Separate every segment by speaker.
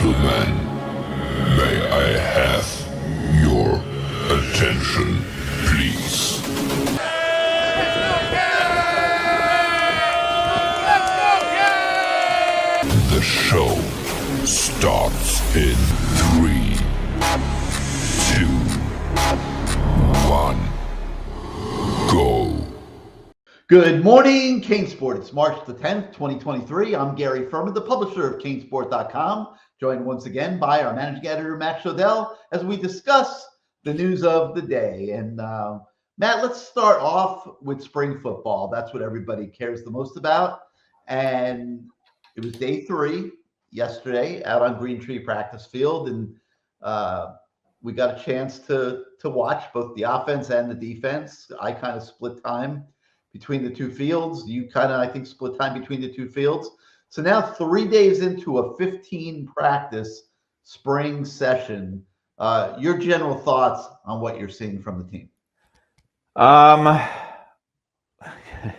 Speaker 1: Gentlemen, may I have your attention, please? The show starts in 3, 2, 1, go.
Speaker 2: Good morning, CaneSport. It's March the 10th, 2023. I'm Gary Ferman, the publisher of CaneSport.com, joined once again by our managing editor, Matt Shodell, as we discuss the news of the day. And Matt, let's start off with spring football. That's what everybody cares the most about. And it was day 3 yesterday out on Green Tree Practice Field, and we got a chance to watch both the offense and the defense. I kind of split time between the two fields. You kind of, I think, split time between the two fields. So now 3 days into a 15 practice spring session, your general thoughts on what you're seeing from the team?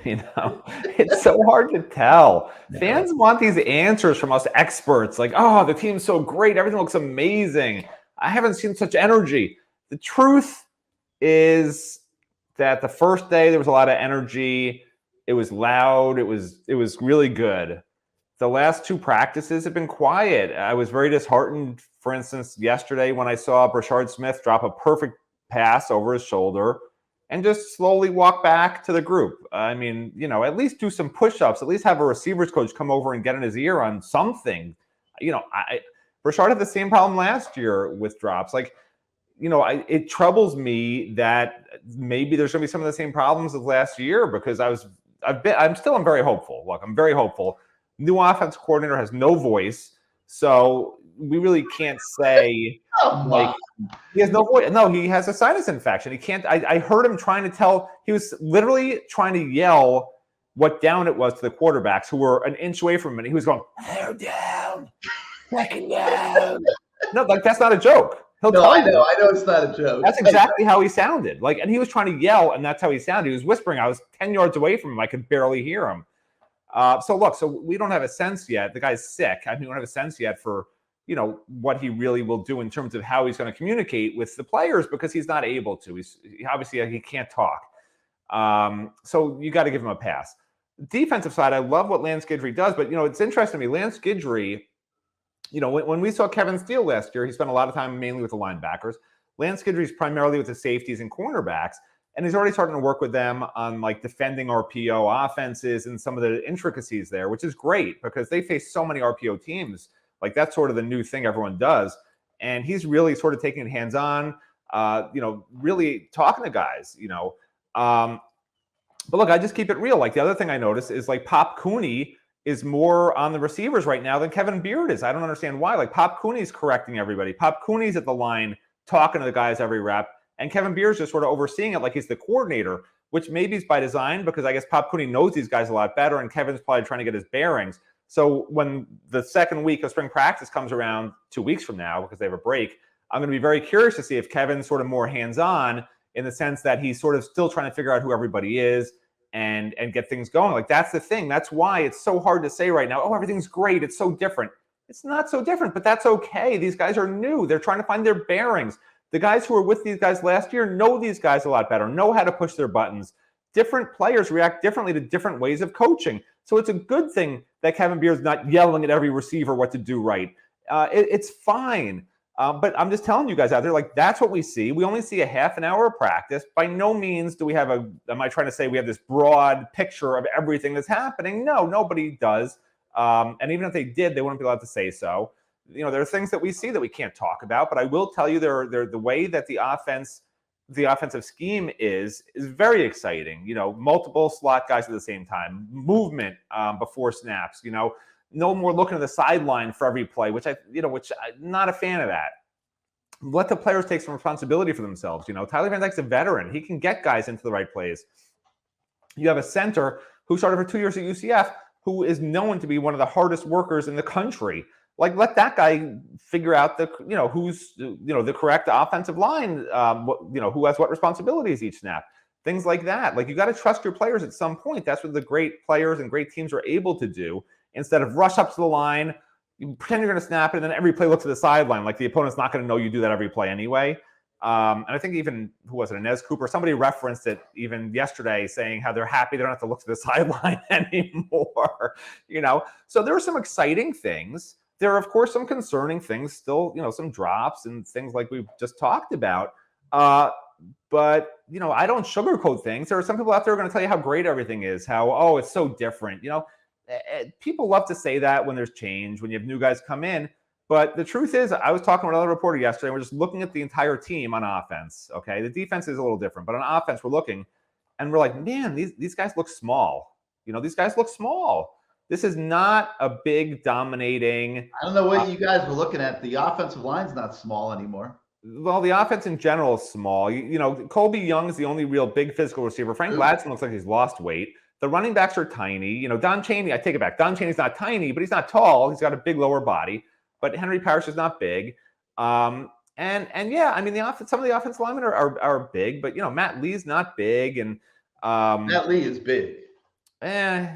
Speaker 3: It's so hard to tell. Fans want these answers from us experts, like, oh, the team's so great, everything looks amazing. I haven't seen such energy. The truth is that the first day there was a lot of energy. It was loud. It was really good. The last 2 practices have been quiet. I was very disheartened, for instance, yesterday when I saw Brashard Smith drop a perfect pass over his shoulder and just slowly walk back to the group. I mean, at least do some push-ups, at least have a receivers coach come over and get in his ear on something. Brashard had the same problem last year with drops. It troubles me that maybe there's going to be some of the same problems as last year, because I'm still very hopeful. Look, I'm very hopeful. New offense coordinator has no voice, so we really can't say he has no voice. No, he has a sinus infection. He can't. I heard him trying to tell. He was literally trying to yell what down it was to the quarterbacks who were an inch away from him, and he was going, "They're down, second down." No, that's not a joke. I
Speaker 2: know it's not a joke.
Speaker 3: That's exactly how he sounded. And he was trying to yell, and that's how he sounded. He was whispering. I was 10 yards away from him. I could barely hear him. So we don't have a sense yet. The guy's sick. We don't have a sense yet for, what he really will do in terms of how he's going to communicate with the players, because he's not able to. He can't talk. So you got to give him a pass. Defensive side, I love what Lance Guidry does, but, it's interesting to me. Lance Guidry, when we saw Kevin Steele last year, he spent a lot of time mainly with the linebackers. Lance Guidry's primarily with the safeties and cornerbacks, and he's already starting to work with them on defending RPO offenses and some of the intricacies there, which is great because they face so many RPO teams. That's sort of the new thing everyone does, and he's really sort of taking it hands-on, really talking to guys, But look, I just keep it real. The other thing I noticed is Pop Cooney is more on the receivers right now than Kevin Beard is. I don't understand why. Pop Cooney's correcting everybody. Pop Cooney's at the line talking to the guys every rep, and Kevin Beard's just sort of overseeing it like he's the coordinator, which maybe is by design, because I guess Pop Cooney knows these guys a lot better, and Kevin's probably trying to get his bearings. So when the second week of spring practice comes around 2 weeks from now, because they have a break, I'm going to be very curious to see if Kevin's sort of more hands-on in the sense that he's sort of still trying to figure out who everybody is and get things going. That's the thing. That's why it's so hard to say right now, oh, everything's great, it's so different. It's not so different, but that's okay. These guys are new. They're trying to find their bearings. The guys who were with these guys last year know these guys a lot better, know how to push their buttons. Different players react differently to different ways of coaching. So it's a good thing that Kevin Beard's not yelling at every receiver what to do right. It's fine. But I'm just telling you guys out there, that's what we see. We only see a half an hour of practice. By no means do we have am I trying to say we have this broad picture of everything that's happening? No, nobody does. And even if they did, they wouldn't be allowed to say so. There are things that we see that we can't talk about, but I will tell you they're the way that the offensive scheme is very exciting. Multiple slot guys at the same time, movement before snaps, no more looking at the sideline for every play, which I'm not a fan of that. Let the players take some responsibility for themselves. Tyler Van Dyke's a veteran. He can get guys into the right plays. You have a center who started for 2 years at UCF, who is known to be one of the hardest workers in the country. Let that guy figure out who's the correct offensive line, who has what responsibilities each snap, things like that. You got to trust your players at some point. That's what the great players and great teams are able to do. Instead of rush up to the line, you pretend you're going to snap it, and then every play looks at the sideline, like the opponent's not going to know you do that every play anyway. And I think even, who was it, Inez Cooper, somebody referenced it even yesterday, saying how they're happy they don't have to look to the sideline anymore. So there are some exciting things. There are, of course, some concerning things still, some drops and things like we've just talked about. But, I don't sugarcoat things. There are some people out there who are going to tell you how great everything is, how, it's so different. People love to say that when there's change, when you have new guys come in. But the truth is, I was talking with another reporter yesterday, and we're just looking at the entire team on offense, okay? The defense is a little different, but on offense, we're looking, and we're like, man, these guys look small. These guys look small. This is not a big, dominating.
Speaker 2: I don't know what you guys were looking at. The offensive line's not small anymore.
Speaker 3: Well, the offense in general is small. Colby Young is the only real big physical receiver. Frank Gladson looks like he's lost weight. The running backs are tiny. Don Chaney, I take it back. Don Chaney's not tiny, but he's not tall. He's got a big lower body. But Henry Parrish is not big. And yeah, I mean, some of the offensive linemen are big, but Matt Lee's not big, and
Speaker 2: Matt Lee is big.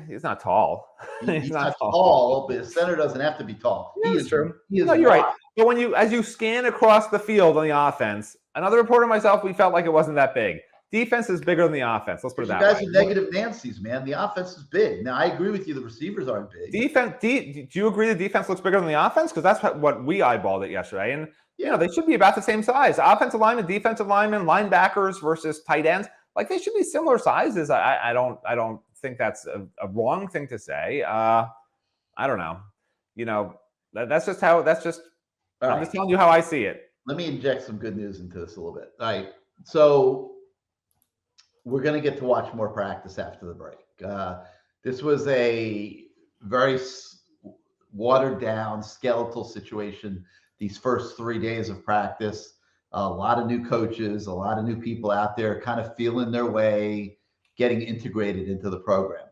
Speaker 3: He's not tall.
Speaker 2: He's not tall, but a center doesn't have to be tall.
Speaker 3: Yeah, he is true. No, you're right. But as you scan across the field on the offense, another reporter and myself, we felt like it wasn't that big. Defense is bigger than the offense. Let's put it that way.
Speaker 2: You guys are negative Nancy's, man. The offense is big. Now, I agree with you. The receivers aren't big.
Speaker 3: Defense. Do you agree the defense looks bigger than the offense? Because that's what we eyeballed it yesterday. And, they should be about the same size. Offensive linemen, defensive linemen, linebackers versus tight ends. Like, they should be similar sizes. I don't think that's a wrong thing to say. I don't know. That's just how. I'm just telling you how I see it.
Speaker 2: Let me inject some good news into this a little bit. All right. So we're going to get to watch more practice after the break. This was a very watered down, skeletal situation. These first 3 days of practice, a lot of new coaches, a lot of new people out there kind of feeling their way, getting integrated into the program.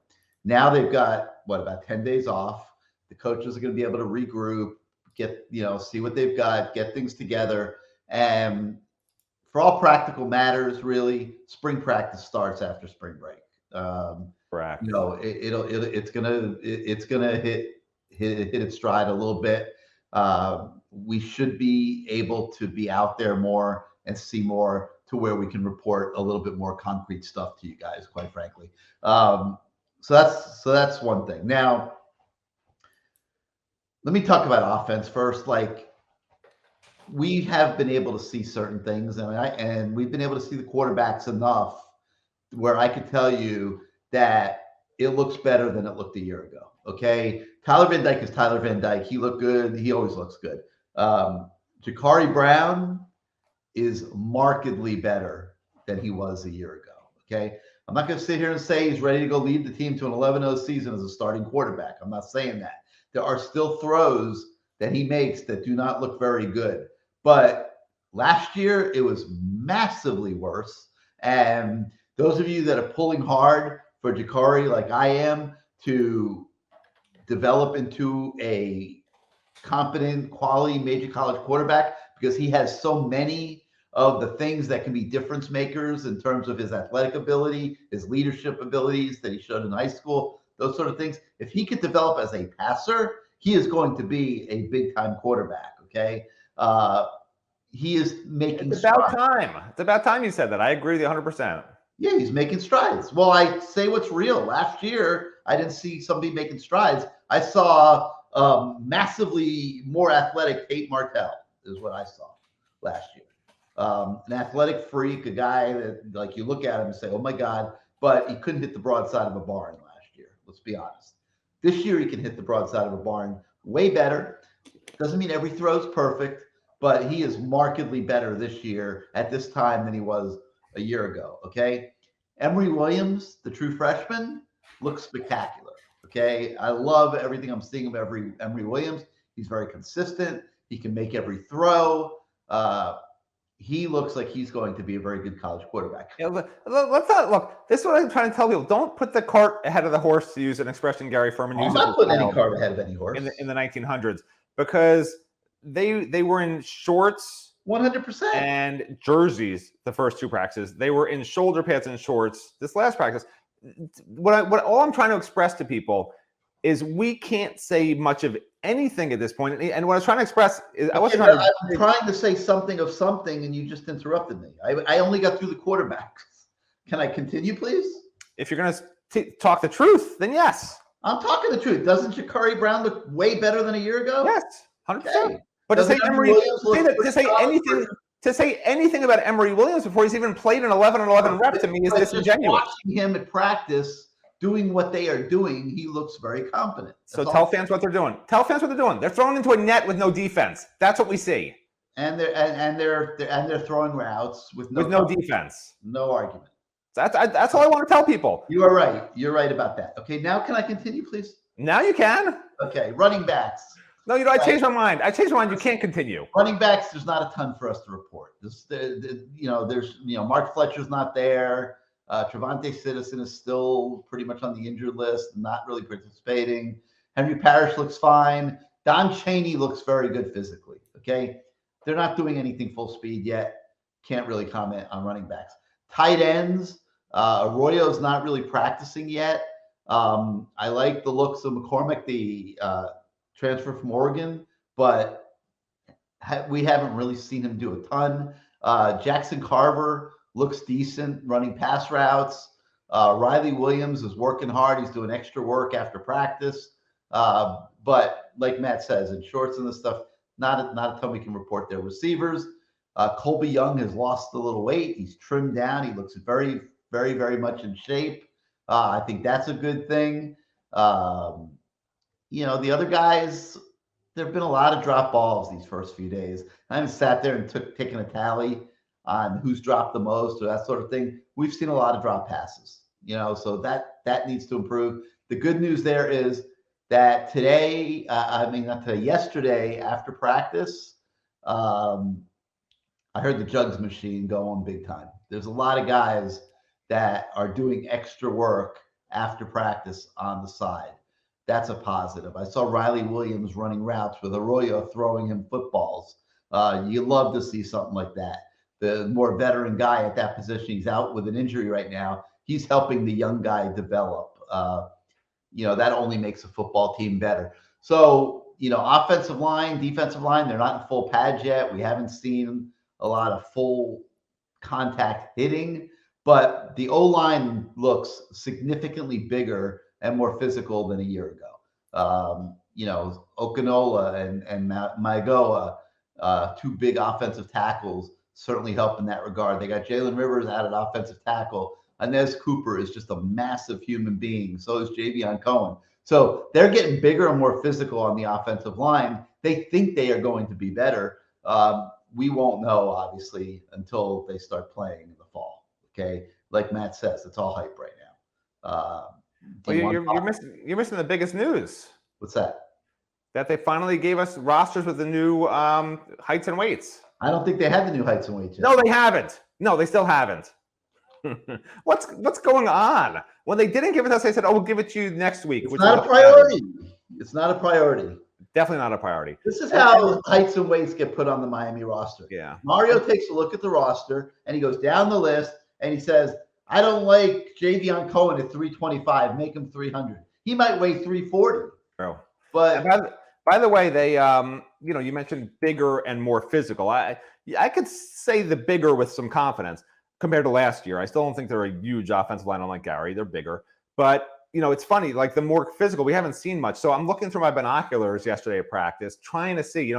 Speaker 2: Now they've got, about 10 days off. The coaches are going to be able to regroup, see what they've got, get things together. And for all practical matters, really, spring practice starts after spring break.
Speaker 3: Correct.
Speaker 2: It's gonna hit its stride a little bit. We should be able to be out there more and see more, to where we can report a little bit more concrete stuff to you guys, quite frankly. So that's one thing. Now, let me talk about offense first. We have been able to see certain things, and we've been able to see the quarterbacks enough where I could tell you that it looks better than it looked a year ago. Okay, Tyler Van Dyke is Tyler Van Dyke. He looked good. He always looks good. Jakari Brown is markedly better than he was a year ago. Okay, I'm not going to sit here and say he's ready to go lead the team to an 11-0 season as a starting quarterback. I'm not saying that. There are still throws that he makes that do not look very good. But last year, it was massively worse. And those of you that are pulling hard for Jakari, like I am, to develop into a competent, quality major college quarterback, because he has so many of the things that can be difference makers in terms of his athletic ability, his leadership abilities that he showed in high school, those sort of things. If he could develop as a passer, he is going to be a big-time quarterback, okay? He is making
Speaker 3: strides. It's about time you said that. I agree with you 100%.
Speaker 2: Yeah, he's making strides. Well, I say what's real. Last year, I didn't see somebody making strides. I saw massively more athletic Tate Martell is what I saw last year. An athletic freak, a guy that, you look at him and say, oh, my God, but he couldn't hit the broadside of a barn last year. Let's be honest. This year, he can hit the broadside of a barn way better. Doesn't mean every throw is perfect, but he is markedly better this year at this time than he was a year ago, okay? Emory Williams, the true freshman, looks spectacular, okay? I love everything I'm seeing of Emory Williams. He's very consistent. He can make every throw. He looks like he's going to be a very good college quarterback.
Speaker 3: Yeah, let's not look. This is what I'm trying to tell people. Don't put the cart ahead of the horse, to use an expression Gary Ferman used.
Speaker 2: I'm not putting any cart ahead of any horse
Speaker 3: in the 1900s, because they were in shorts,
Speaker 2: 100%,
Speaker 3: and jerseys the first two practices. They were in shoulder pads and shorts this last practice. All I'm trying to express to people, is we can't say much of anything at this point. And what I was trying to express is I wasn't trying to.
Speaker 2: I'm trying to say something of something, and you just interrupted me. I only got through the quarterbacks. Can I continue, please?
Speaker 3: If you're going to talk the truth, then yes.
Speaker 2: I'm talking the truth. Doesn't Ja'Cory Brown look way better than a year ago?
Speaker 3: Yes, 100%.
Speaker 2: Okay.
Speaker 3: But to say anything about Emory Williams before he's even played an 11-11 rep to me is disingenuous.
Speaker 2: Watching him at practice doing what they are doing, he looks very confident.
Speaker 3: So tell fans what they're doing. Tell fans what they're doing. They're throwing into a net with no defense. That's what we see.
Speaker 2: And they're throwing routes with
Speaker 3: no defense.
Speaker 2: No argument.
Speaker 3: That's all I want to tell people.
Speaker 2: You are right. You're right about that. Okay, now can I continue, please?
Speaker 3: Now you can.
Speaker 2: Okay, running backs.
Speaker 3: No, I changed my mind. You can't continue.
Speaker 2: Running backs, there's not a ton for us to report. Mark Fletcher's not there. Trevante Citizen is still pretty much on the injured list, not really participating. Henry Parrish looks fine. Don Chaney looks very good physically. Okay, they're not doing anything full speed yet. Can't really comment on running backs. Tight ends, Arroyo's not really practicing yet. I like the looks of McCormick, the transfer from Oregon, but we haven't really seen him do a ton. Jackson Carver looks decent running pass routes. Riley Williams is working hard. He's doing extra work after practice. But like Matt says, in shorts and this stuff, not a ton we can report there. Receivers, Colby Young has lost a little weight. He's trimmed down. He looks very, very, very much in shape. I think that's a good thing. The other guys, there have been a lot of drop balls these first few days. I haven't sat there and taken a tally on who's dropped the most or that sort of thing. We've seen a lot of drop passes, so that needs to improve. The good news there is that yesterday after practice, I heard the jugs machine go on big time. There's a lot of guys that are doing extra work after practice on the side. That's a positive. I saw Riley Williams running routes with Arroyo throwing him footballs. You love to see something like that. The more veteran guy at that position, he's out with an injury right now. He's helping the young guy develop. That only makes a football team better. So, offensive line, defensive line, they're not in full pads yet. We haven't seen a lot of full contact hitting, but the O-line looks significantly bigger and more physical than a year ago. Okinola and Maegoa, two big offensive tackles, certainly help in that regard. They got Jalen Rivers out at offensive tackle. Inez Cooper is just a massive human being. So is Javion Cohen. So they're getting bigger and more physical on the offensive line. They think they are going to be better. We won't know, obviously, until they start playing in the fall. Okay, like Matt says, it's all hype right now.
Speaker 3: You're missing the biggest news.
Speaker 2: What's that?
Speaker 3: That they finally gave us rosters with the new heights and weights.
Speaker 2: I don't think they have the new heights and weights yet.
Speaker 3: No, they haven't. No, they still haven't. What's going on? When they didn't give it to us, they said, "Oh, we'll give it to you next week."
Speaker 2: It's not a priority. It's not a priority.
Speaker 3: Definitely not a priority.
Speaker 2: This is how heights and weights get put on the Miami roster.
Speaker 3: Yeah.
Speaker 2: Mario takes a look at the roster and he goes down the list and he says, "I don't like Javion Cohen at 325. Make him 300. He might weigh 340."
Speaker 3: True.
Speaker 2: But
Speaker 3: by the way, they you mentioned bigger and more physical. I could say the bigger with some confidence compared to last year. I still don't think they're a huge offensive line unlike Gary. They're bigger. But, it's funny, like the more physical, we haven't seen much. So I'm looking through my binoculars yesterday at practice, trying to see,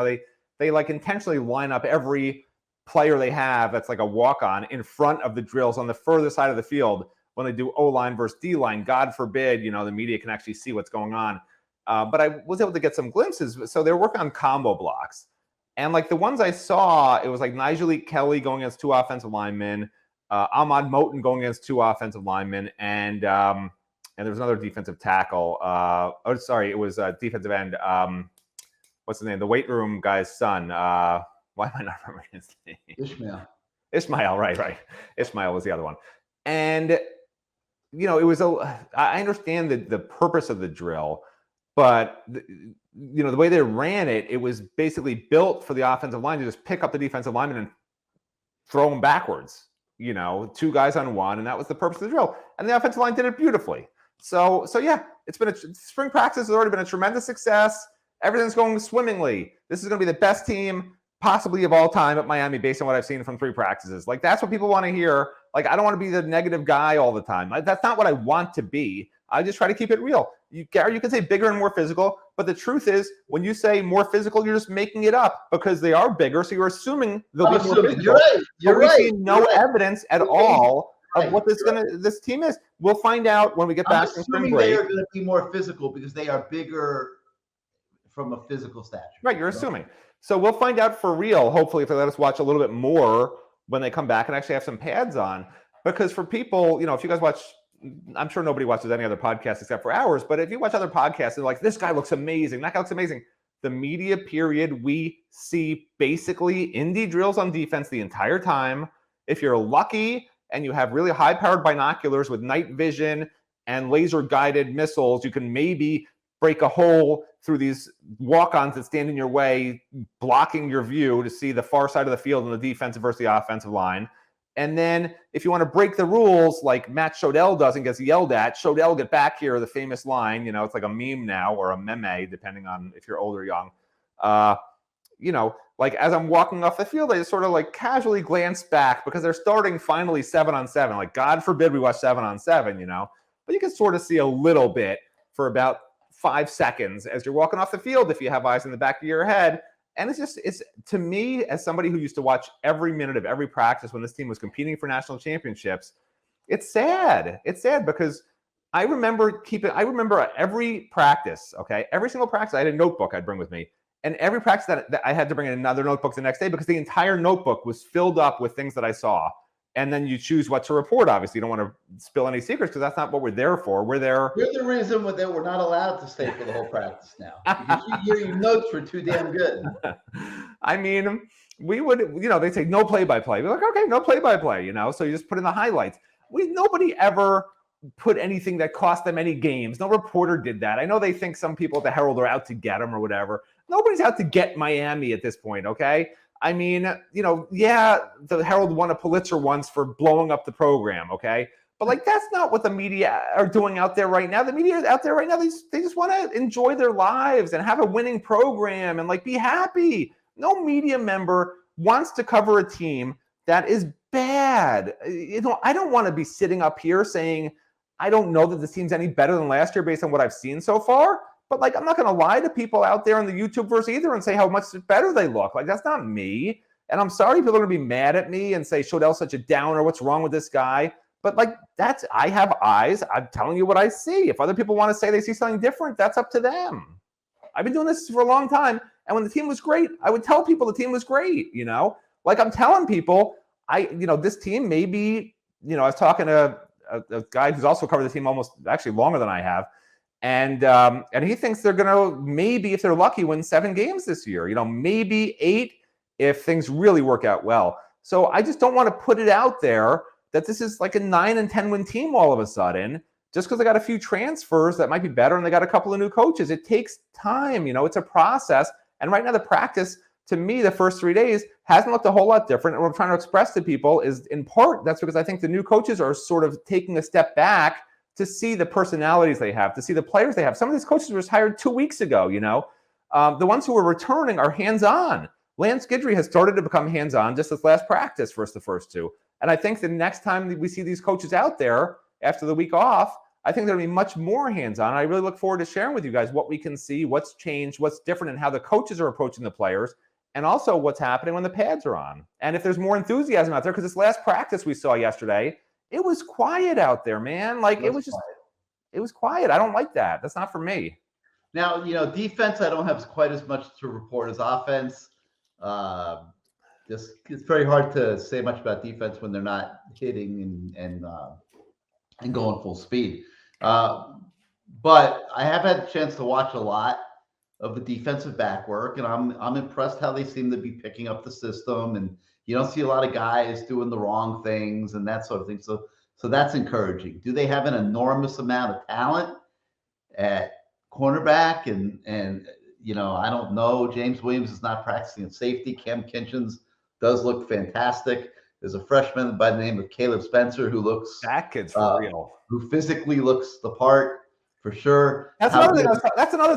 Speaker 3: they like intentionally line up every player they have that's like a walk-on in front of the drills on the further side of the field when they do O-line versus D-line. God forbid, the media can actually see what's going on. But I was able to get some glimpses. So they're working on combo blocks. And like the ones I saw, it was like Nigel Kelly going against two offensive linemen, Ahmad Moten going against two offensive linemen, and there was another defensive tackle. It was a defensive end. What's his name? The weight room guy's son. Why am I not remembering his name? Ishmael, right. Ishmael was the other one. And, it was I understand the purpose of the drill, but the way they ran it, it was basically built for the offensive line to just pick up the defensive lineman and throw them backwards. Two guys on one, and that was the purpose of the drill. And the offensive line did it beautifully. So yeah, it's been spring practice has already been a tremendous success. Everything's going swimmingly. This is going to be the best team possibly of all time at Miami based on what I've seen from 3 practices. Like, that's what people want to hear. Like, I don't want to be the negative guy all the time. That's not what I want to be. I just try to keep it real. Gary, you can say bigger and more physical, but the truth is, when you say more physical, you're just making it up because they are bigger. So you're assuming they'll be more physical.
Speaker 2: You're right. You're right.
Speaker 3: We see no evidence at all of what this team is. We'll find out when we get back from spring break.
Speaker 2: They are going to be more physical because they are bigger from a physical stature.
Speaker 3: Right, you're assuming. So we'll find out for real, hopefully, if they let us watch a little bit more when they come back and actually have some pads on. Because for people, if you guys watch, I'm sure nobody watches any other podcast except for ours, but if you watch other podcasts, they're like, this guy looks amazing, that guy looks amazing. The media period, we see basically indie drills on defense the entire time. If you're lucky and you have really high-powered binoculars with night vision and laser-guided missiles, you can maybe break a hole through these walk-ons that stand in your way, blocking your view to see the far side of the field on the defensive versus the offensive line. And then if you want to break the rules like Matt Shodell does and gets yelled at, Shodell, get back here, the famous line, it's like a meme now or a meme, depending on if you're old or young. Like as I'm walking off the field, I just sort of like casually glance back because they're starting finally 7-on-7. Like, God forbid we watch 7-on-7, but you can sort of see a little bit for about 5 seconds as you're walking off the field if you have eyes in the back of your head. And it's to me, as somebody who used to watch every minute of every practice when this team was competing for national championships, it's sad. It's sad because I remember every practice, okay? Every single practice, I had a notebook I'd bring with me. And every practice that I had to bring in another notebook the next day because the entire notebook was filled up with things that I saw. And then you choose what to report. Obviously, you don't want to spill any secrets because that's not what we're there for. We're there.
Speaker 2: You're the reason that we're not allowed to stay for the whole practice now. Because your notes were too damn good.
Speaker 3: I mean, we would, they say no play-by-play. We're like, okay, no play-by-play, So you just put in the highlights. Nobody ever put anything that cost them any games. No reporter did that. I know they think some people at the Herald are out to get them or whatever. Nobody's out to get Miami at this point, okay? I mean, the Herald won a Pulitzer once for blowing up the program, okay? But, that's not what the media are doing out there right now. The media out there right now, they just want to enjoy their lives and have a winning program and, be happy. No media member wants to cover a team that is bad. I don't want to be sitting up here saying, I don't know that this team's any better than last year based on what I've seen so far. But, I'm not going to lie to people out there in the YouTubeverse either and say how much better they look. That's not me. And I'm sorry people are going to be mad at me and say, Shodell's such a downer. What's wrong with this guy? But, I have eyes. I'm telling you what I see. If other people want to say they see something different, that's up to them. I've been doing this for a long time. And when the team was great, I would tell people the team was great, I'm telling people, this team maybe, I was talking to a guy who's also covered the team almost actually longer than I have. And he thinks they're going to maybe, if they're lucky, win 7 games this year, maybe 8 if things really work out well. So I just don't want to put it out there that this is like a 9 and 10 win team all of a sudden, just because they got a few transfers that might be better and they got a couple of new coaches. It takes time, it's a process. And right now the practice, to me, the first 3 days hasn't looked a whole lot different. And what I'm trying to express to people is in part, that's because I think the new coaches are sort of taking a step back to see the personalities they have, to see the players they have. Some of these coaches were hired 2 weeks ago, The ones who are returning are hands-on. Lance Guidry has started to become hands-on just this last practice versus the first 2. And I think the next time we see these coaches out there after the week off, I think they're going to be much more hands-on. I really look forward to sharing with you guys what we can see, what's changed, what's different, and how the coaches are approaching the players, and also what's happening when the pads are on. And if there's more enthusiasm out there, because this last practice we saw yesterday, it was quiet out there, man. It was quiet. I don't like that. That's not for me.
Speaker 2: Now, defense, I don't have quite as much to report as offense. It's very hard to say much about defense when they're not hitting and going full speed. But I have had a chance to watch a lot of the defensive back work, and I'm impressed how they seem to be picking up the system, and you don't see a lot of guys doing the wrong things and that sort of thing. So that's encouraging. Do they have an enormous amount of talent at cornerback? And I don't know. James Williams is not practicing at safety. Cam Kinchens does look fantastic. There's a freshman by the name of Caleb Spencer who looks
Speaker 3: that kid's for real.
Speaker 2: Who physically looks the part for sure.
Speaker 3: That's another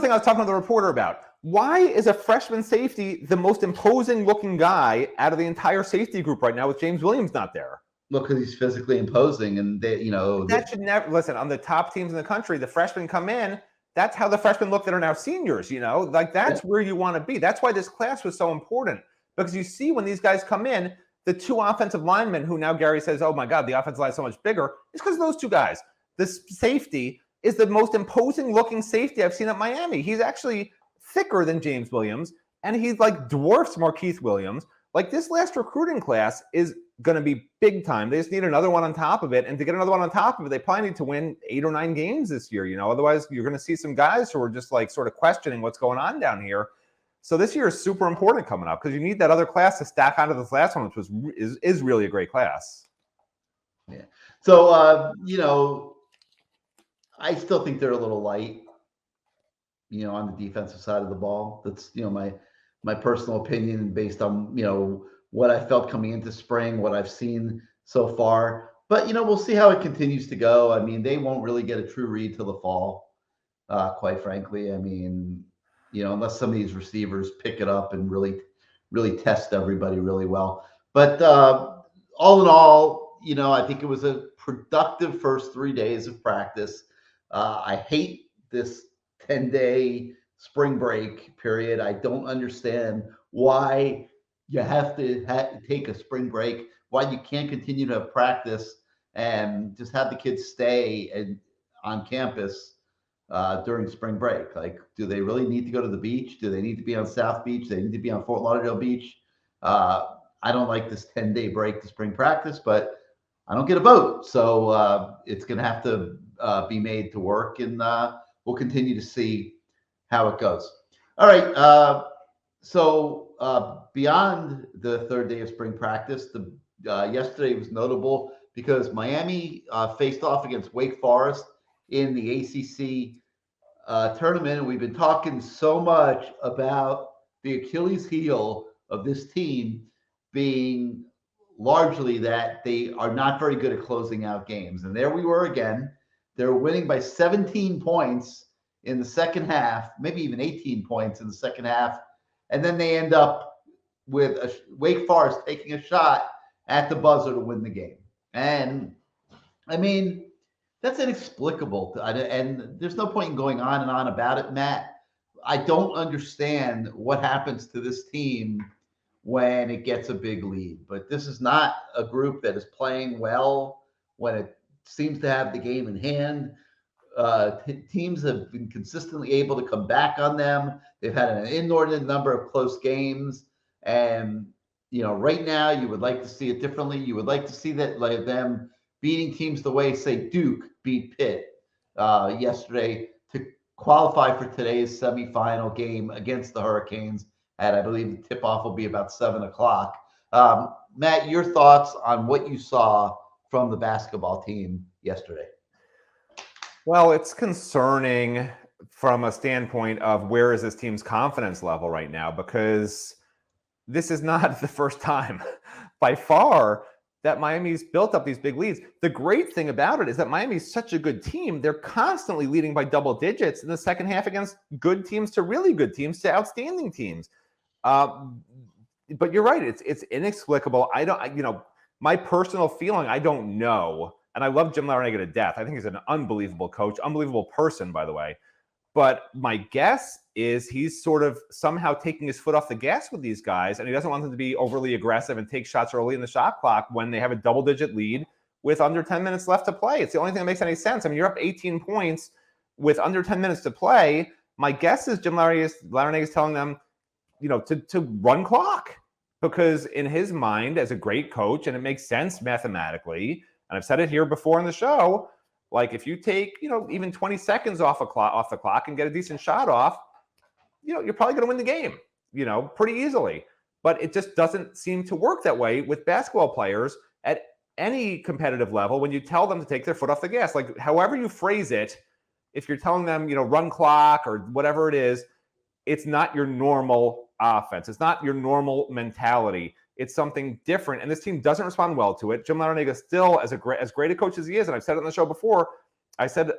Speaker 3: thing I was talking to the reporter about. Why is a freshman safety the most imposing looking guy out of the entire safety group right now with James Williams not there?
Speaker 2: Look, because he's physically imposing, and
Speaker 3: should never listen. On the top teams in the country, the freshmen come in. That's how the freshmen look that are now seniors. That's where you want to be. That's why this class was so important, because you see when these guys come in, the two offensive linemen who now Gary says, "Oh my God, the offensive line is so much bigger." It's because of those two guys. This safety is the most imposing looking safety I've seen at Miami. He's actually thicker than James Williams, and he dwarfs Markeith Williams. This last recruiting class is going to be big time. They just need another one on top of it. And to get another one on top of it, they probably need to win 8 or 9 games this year. Otherwise you're going to see some guys who are just sort of questioning what's going on down here. So this year is super important coming up because you need that other class to stack onto this last one, which is really a great class.
Speaker 2: Yeah. So, I still think they're a little light, on the defensive side of the ball. That's, my personal opinion based on, what I felt coming into spring, what I've seen so far. But, we'll see how it continues to go. I mean, they won't really get a true read till the fall, quite frankly. I mean, unless some of these receivers pick it up and really, really test everybody really well. But all in all, I think it was a productive first 3 days of practice. I hate this 10-day spring break period. I don't understand why you have to take a spring break, why you can't continue to have practice and just have the kids stay on campus during spring break. Do they really need to go to the beach? Do they need to be on South Beach? Do they need to be on Fort Lauderdale Beach? I don't like this 10-day break to spring practice, but I don't get a vote. So it's going to have to be made to work, and we'll continue to see how it goes. All right. So beyond the third day of spring practice, yesterday was notable because Miami faced off against Wake Forest in the ACC tournament. And we've been talking so much about the Achilles heel of this team being largely that they are not very good at closing out games. And there we were again. They were winning by 17 points in the second half, maybe even 18 points in the second half. And then they end up with Wake Forest taking a shot at the buzzer to win the game. And I mean, that's inexplicable. And there's no point in going on and on about it, Matt. I don't understand what happens to this team when it gets a big lead. But this is not a group that is playing well when it seems to have the game in hand. Teams have been consistently able to come back on them. They've had an inordinate number of close games. And, right now you would like to see it differently. You would like to see that them beating teams the way, say, Duke beat Pitt yesterday to qualify for today's semifinal game against the Hurricanes. And I believe the tip-off will be about 7 o'clock. Matt, your thoughts on what you saw from the basketball team yesterday?
Speaker 3: Well, it's concerning from a standpoint of where is this team's confidence level right now, because this is not the first time by far that Miami's built up these big leads. The great thing about it is that Miami's such a good team. They're constantly leading by double digits in the second half against good teams to really good teams to outstanding teams. But you're right. It's inexplicable. My personal feeling, I don't know. And I love Jim Larranaga to death. I think he's an unbelievable coach, unbelievable person, by the way. But my guess is he's sort of somehow taking his foot off the gas with these guys, and he doesn't want them to be overly aggressive and take shots early in the shot clock when they have a double-digit lead with under 10 minutes left to play. It's the only thing that makes any sense. I mean, you're up 18 points with under 10 minutes to play. My guess is Jim Larranaga is telling them, to run clock, because in his mind, as a great coach, and it makes sense mathematically, and I've said it here before in the show, if you take, even 20 seconds off the clock and get a decent shot off, you're probably going to win the game, pretty easily. But it just doesn't seem to work that way with basketball players at any competitive level when you tell them to take their foot off the gas. However you phrase it, if you're telling them, run clock or whatever it is, it's not your normal offense. It's not your normal mentality. It's something different, and this team doesn't respond well to it. Jim Larranaga still, as great a coach as he is, and I've said it on the show before, I said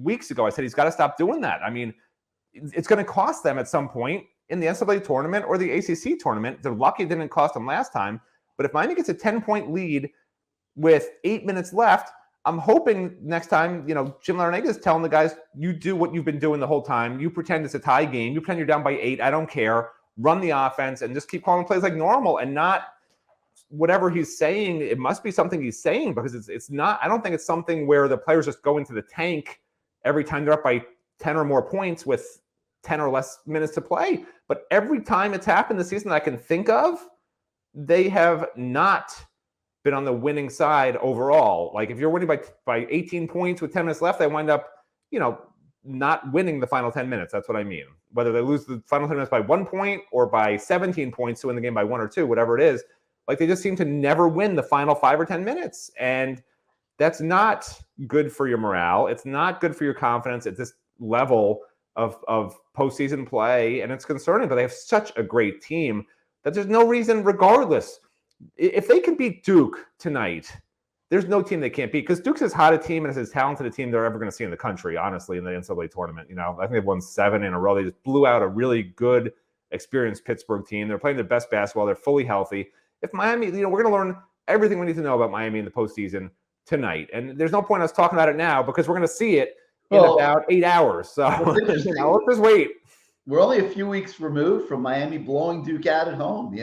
Speaker 3: weeks ago, I said he's got to stop doing that. I mean, it's going to cost them at some point in the NCAA tournament or the ACC tournament. They're lucky it didn't cost them last time. But if Miami gets a 10-point lead with 8 minutes left, I'm hoping next time, Jim Larranaga is telling the guys, you do what you've been doing the whole time. You pretend it's a tie game. You pretend you're down by 8. I don't care. Run the offense and just keep calling plays like normal and not whatever he's saying. It must be something he's saying, because it's not. I don't think it's something where the players just go into the tank every time they're up by 10 or more points with 10 or less minutes to play. But every time it's happened this season that I can think of, they have not been on the winning side overall. Like if you're winning by 18 points with 10 minutes left, they wind up, not winning the final 10 minutes. That's what I mean. Whether they lose the final 10 minutes by 1 point or by 17 points to win the game by 1 or 2, whatever it is, like they just seem to never win the final 5 or 10 minutes. And that's not good for your morale. It's not good for your confidence at this level of postseason play. And it's concerning, but they have such a great team that there's no reason, regardless. If they can beat Duke tonight, there's no team they can't beat, because Duke's as hot a team and as talented a team they're ever going to see in the country, honestly, in the NCAA tournament. I think they've won 7 in a row. They just blew out a really good, experienced Pittsburgh team. They're playing their best basketball. They're fully healthy. If Miami, we're going to learn everything we need to know about Miami in the postseason tonight. And there's no point us talking about it now, because we're going to see it in about 8 hours. So let's just wait.
Speaker 2: We're only a few weeks removed from Miami blowing Duke out at home,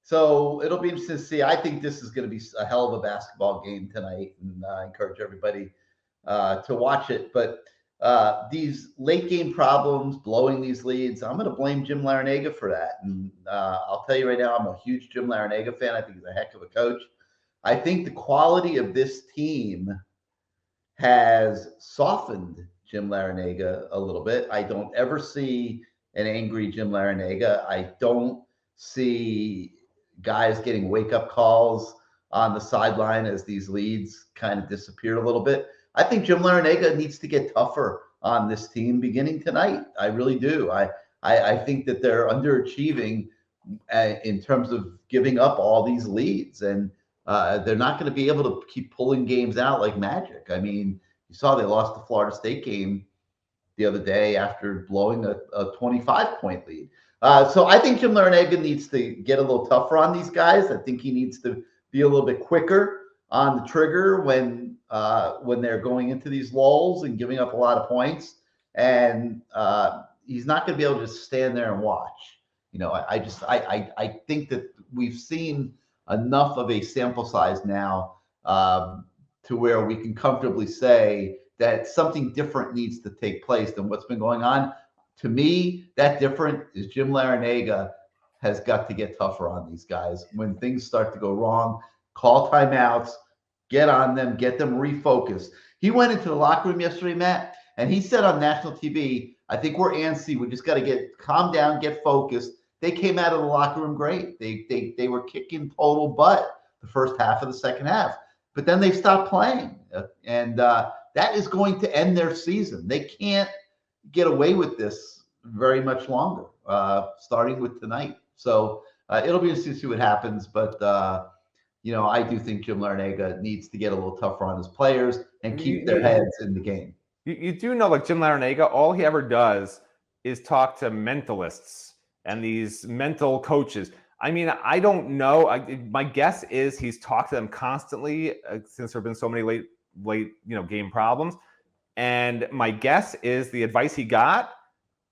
Speaker 2: So it'll be interesting to see. I think this is going to be a hell of a basketball game tonight, and I encourage everybody to watch it. But these late game problems, blowing these leads, I'm going to blame Jim Larranaga for that. And I'll tell you right now, I'm a huge Jim Larranaga fan. I think he's a heck of a coach. I think the quality of this team has softened Jim Larranaga a little bit. I don't ever see an angry Jim Larranaga. I don't see guys getting wake-up calls on the sideline as these leads kind of disappeared a little bit. I think Jim Larranaga needs to get tougher on this team beginning tonight. I really do. I think that they're underachieving in terms of giving up all these leads, and they're not going to be able to keep pulling games out like magic. I mean, you saw they lost the Florida State game the other day after blowing a 25-point lead. So I think Jim Larranaga needs to get a little tougher on these guys. I think he needs to be a little bit quicker on the trigger when they're going into these lulls and giving up a lot of points. And he's not going to be able to just stand there and watch. I think that we've seen enough of a sample size now to where we can comfortably say that something different needs to take place than what's been going on. To me, that different is Jim Larranaga has got to get tougher on these guys. When things start to go wrong, call timeouts, get on them, get them refocused. He went into the locker room yesterday, Matt, and he said on national TV, I think we're antsy. We just got to get calm down, get focused. They came out of the locker room great. They were kicking total butt the first half of the second half, but then they stopped playing, and that is going to end their season. They can't get away with this very much longer, starting with tonight. So it'll be interesting to see what happens. But, I do think Jim Larranaga needs to get a little tougher on his players and keep their heads in the game.
Speaker 3: You do know, like Jim Larranaga, all he ever does is talk to mentalists and these mental coaches. I mean, I don't know. My guess is he's talked to them constantly since there have been so many late game problems. And my guess is the advice he got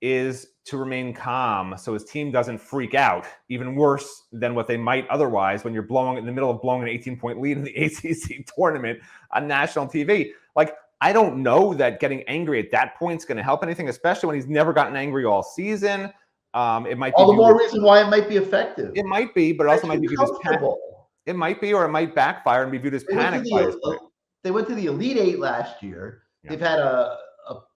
Speaker 3: is to remain calm so his team doesn't freak out even worse than what they might otherwise when you're in the middle of blowing an 18-point lead in the ACC tournament on national TV. Like, I don't know that getting angry at that point is going to help anything, especially when he's never gotten angry all season. It might be
Speaker 2: all the more reason why it might be effective.
Speaker 3: It might be, but it also might be viewed as panic. It might be, or it might backfire and be viewed as panic.
Speaker 2: They went to the Elite Eight last year. Yeah. They've had a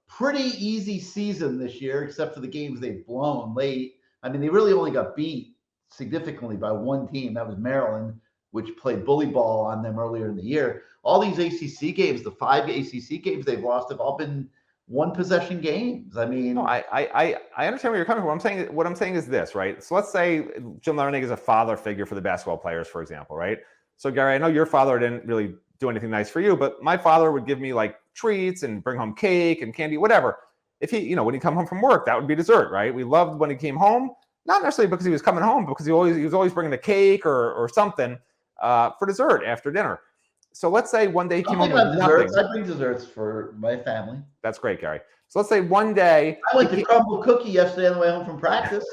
Speaker 2: pretty easy season this year, except for the games they've blown late. I mean, they really only got beat significantly by one team. That was Maryland, which played bully ball on them earlier in the year. All these ACC games, the 5 ACC games they've lost, have all been one possession games. I mean,
Speaker 3: no, I understand where you're coming from. What I'm saying is this, right? So let's say Jim Larranaga is a father figure for the basketball players, for example, right? So Gary, I know your father didn't really do anything nice for you, but my father would give me like treats and bring home cake and candy, whatever. If he, when he come home from work, that would be dessert, right? We loved when he came home, not necessarily because he was coming home, because he was always bringing a cake or something for dessert after dinner. So let's say one day he came home with nothing.
Speaker 2: I bring desserts for my family.
Speaker 3: That's great, Gary. So let's say one day
Speaker 2: I went to Crumble Cookie yesterday on the way home from practice.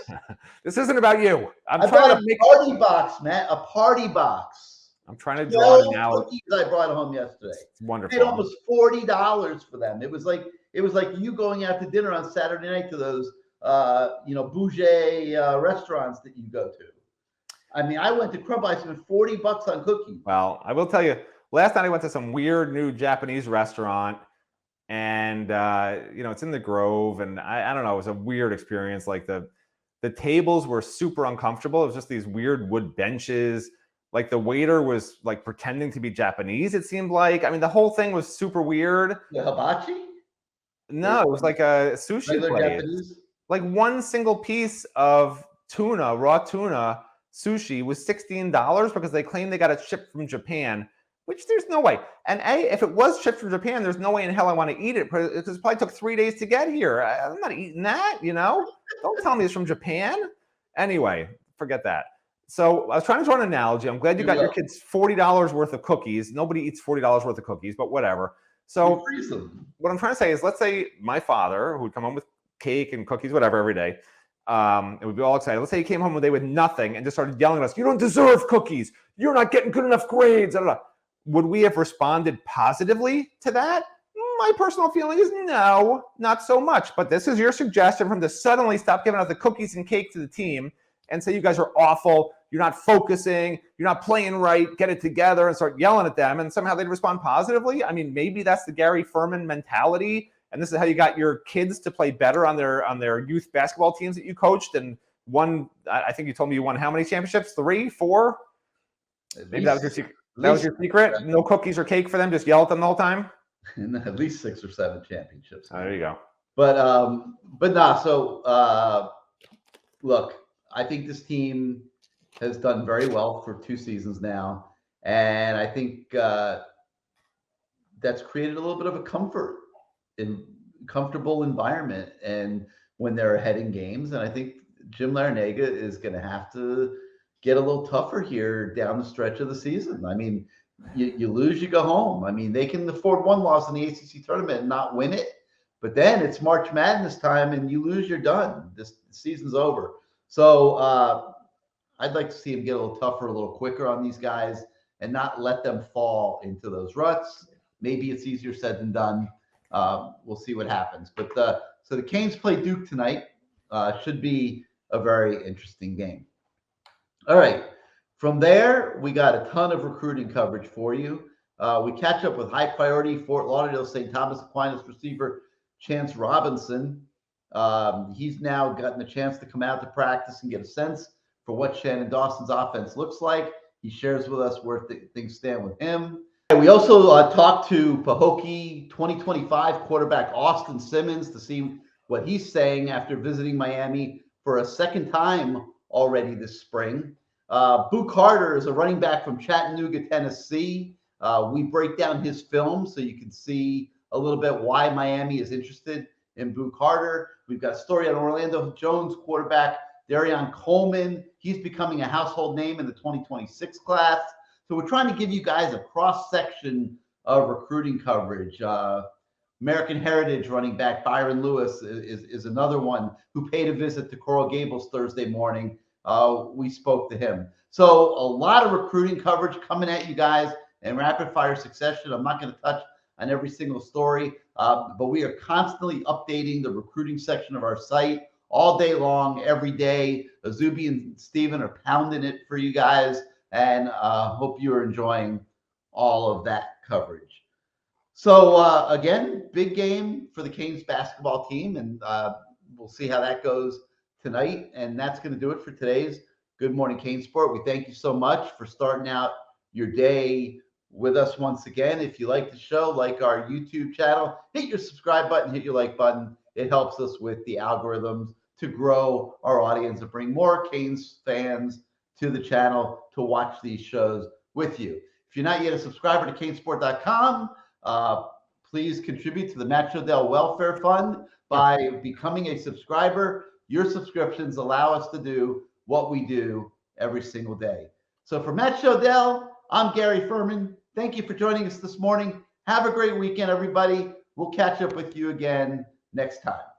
Speaker 3: This isn't about you.
Speaker 2: I brought a party box, Matt. A party box.
Speaker 3: I'm trying to draw an analogy.
Speaker 2: Cookies I brought home yesterday.
Speaker 3: It's wonderful.
Speaker 2: I paid almost $40 for them. It was like you going out to dinner on Saturday night to those bougie restaurants that you go to. I mean, I went to Crumble. I spent $40 on cookies.
Speaker 3: Well, I will tell you, last night I went to some weird new Japanese restaurant, and it's in the Grove, and I don't know, it was a weird experience. Like the tables were super uncomfortable. It was just these weird wood benches. Like the waiter was like pretending to be Japanese, it seemed like. I mean, the whole thing was super weird.
Speaker 2: The hibachi?
Speaker 3: No, it was like a sushi place.
Speaker 2: Japanese?
Speaker 3: Like one single piece of tuna, raw tuna sushi was $16 because they claim they got it shipped from Japan, which there's no way. And if it was shipped from Japan, there's no way in hell I want to eat it because it probably took 3 days to get here. I'm not eating that, Don't tell me it's from Japan. Anyway, forget that. So I was trying to draw an analogy. I'm glad you got your kids $40 worth of cookies. Nobody eats $40 worth of cookies, but whatever. So what I'm trying to say is, let's say my father, who would come home with cake and cookies, whatever, every day, and we'd be all excited. Let's say he came home one day with nothing and just started yelling at us, "You don't deserve cookies. You're not getting good enough grades." Blah, blah, blah. Would we have responded positively to that? My personal feeling is no, not so much. But this is your suggestion for him to suddenly stop giving out the cookies and cake to the team and say, "You guys are awful. You're not focusing. You're not playing right. Get it together," and start yelling at them. And somehow they'd respond positively. I mean, maybe that's the Gary Ferman mentality. And this is how you got your kids to play better on their youth basketball teams that you coached and won. I think you told me you won how many championships? 3, 4? Maybe that was your secret. That was your secret? No cookies or cake for them? Just yell at them the whole time?
Speaker 2: At least 6 or 7 championships.
Speaker 3: Oh, there you go.
Speaker 2: But nah. So look, I think this team has done very well for 2 seasons now, and I think that's created a little bit of a comfortable environment. And when they're ahead in games, and I think Jim Larranaga is going to have to get a little tougher here down the stretch of the season. I mean, you lose, you go home. I mean, they can afford one loss in the ACC tournament and not win it, but then it's March Madness time, and you lose, you're done. This season's over. So I'd like to see him get a little tougher, a little quicker on these guys, and not let them fall into those ruts. Maybe it's easier said than done. We'll see what happens. But so the Canes play Duke tonight. Should be a very interesting game. All right. From there, we got a ton of recruiting coverage for you. We catch up with high-priority Fort Lauderdale St. Thomas Aquinas receiver Chance Robinson. He's now gotten a chance to come out to practice and get a sense for what Shannon Dawson's offense looks like. He shares with us where things stand with him. We also talked to Pahokee 2025 quarterback Austin Simmons to see what he's saying after visiting Miami for a second time already this spring. Boo Carter is a running back from Chattanooga, Tennessee. We break down his film so you can see a little bit why Miami is interested in Boo Carter. We've got a story on Orlando Jones quarterback Darion Coleman. He's becoming a household name in the 2026 class. So we're trying to give you guys a cross-section of recruiting coverage. American Heritage running back Byron Lewis is another one who paid a visit to Coral Gables Thursday morning. We spoke to him. So a lot of recruiting coverage coming at you guys in rapid fire succession. I'm not going to touch on every single story, but we are constantly updating the recruiting section of our site all day long, every day. Azubi and Steven are pounding it for you guys, and hope you are enjoying all of that coverage. So again, big game for the Canes basketball team, and we'll see how that goes tonight. And that's going to do it for today's Good Morning CaneSport. We thank you so much for starting out your day with us once again. If you like the show, like our YouTube channel, hit your subscribe button, hit your like button. It helps us with the algorithms to grow our audience and bring more Canes fans to the channel to watch these shows with you. If you're not yet a subscriber to CaneSport.com, please contribute to the Matt Shodell Welfare Fund by becoming a subscriber. Your subscriptions allow us to do what we do every single day. So for Matt Shodell, I'm Gary Ferman. Thank you for joining us this morning. Have a great weekend, everybody. We'll catch up with you again next time.